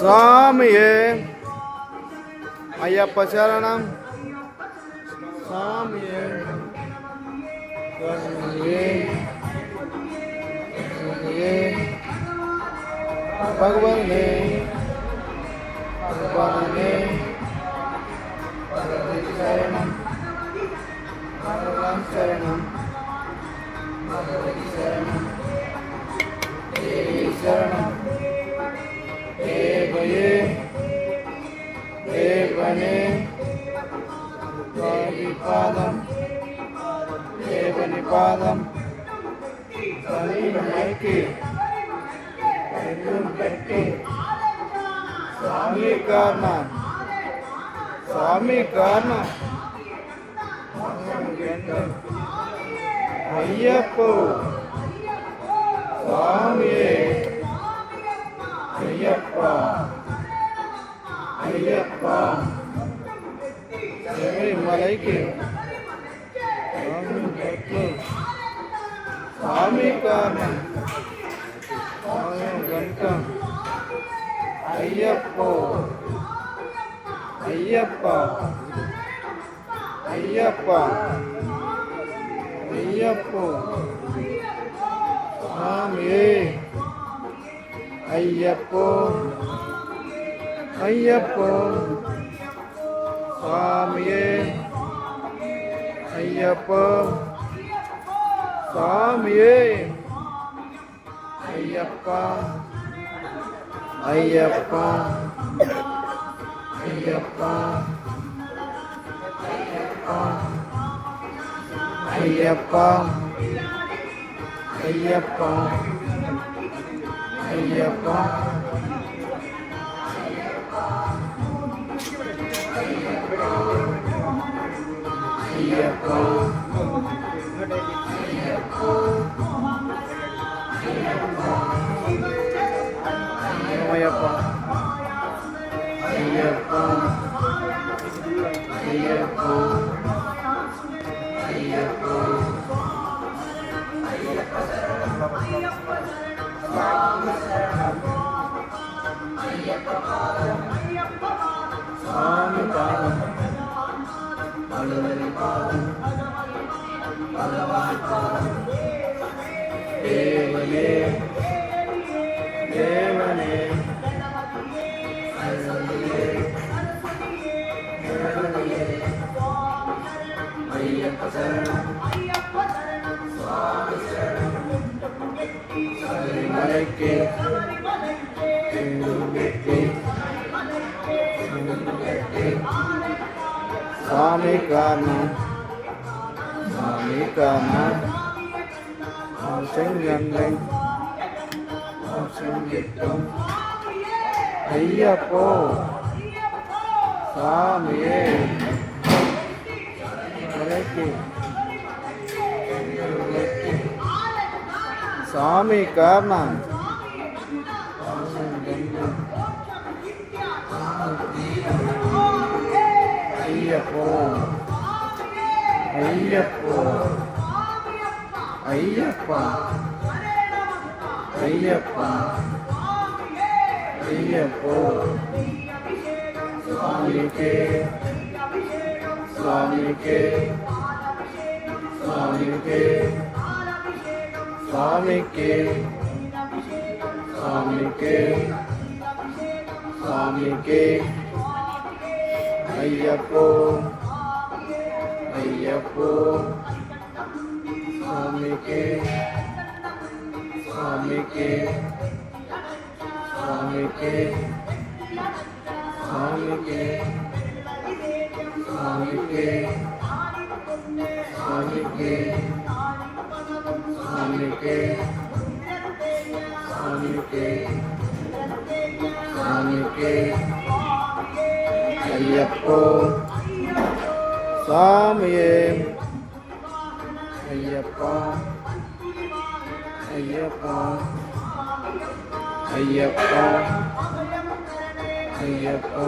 சாமியே ஐயப்ப சரணம். சாமியே சாமியே சாமியே பகவானே பகவானே சரணம் பகவான் சரணம் சரணம் சரணம் தேவயே தேவனே பாதம் தேவனி பாதம் சரீரமைக்கு பெற்று சுவாமி காரணம் சுவாமி காரணம் ஐயப்போ சுவாமியே ஐயப்பா ஐயப்பா மலைக்கு சுவாமி காரணம் கண்டம் ஐயப்போ ஐயப்பா ஐயப்பா ஐயப்போ சுவாமியே ஐயப்போ ஐயப்போ சுவாமியே ஐயப்போ சுவாமியே ஐயப்பா ஐயப்பா ஐயப்பா ஐயப்பா ஐயப்பா ஐயப்பா ஐயப்பா ஐயப்பா ஐயப்பா ஐயப்பா ஐயப்பா சாமி பாதம் அலுவலி பாதம் பகவான் பாதம் தேவனே தேவனே ஐயப்ப சரணம் சுவாமி சரணம் சபரிமலைக்கு சுவாமி காரணம் சுவாமி காரணம் செங்கங்கை செங்கிட்டம் ஐயப்போ சாமியே சாமி காரணம் ஐயப்போ ஐயப்போ ஐயப்பா ஐயப்பா ஐயப்போ சுவாமிக்கே சுவாமிக்கே சுவாமிக்கே சுவாமிக்கே சுவாமிக்கே சுவாமிக்கே ஐயப்போ ஐயப்போ சுவாமிக்கே சுவாமிக்கே சுவாமிக்கே சுவாமிக்கே சுவாமிக்கே சுவாமிக்கே சுவாமிக்கே சுவாமிக்கே சுவாமிக்கே ஐயப்போ சாமியே ஐயப்பா ஐயப்பா ஐயப்பா ஐயப்பா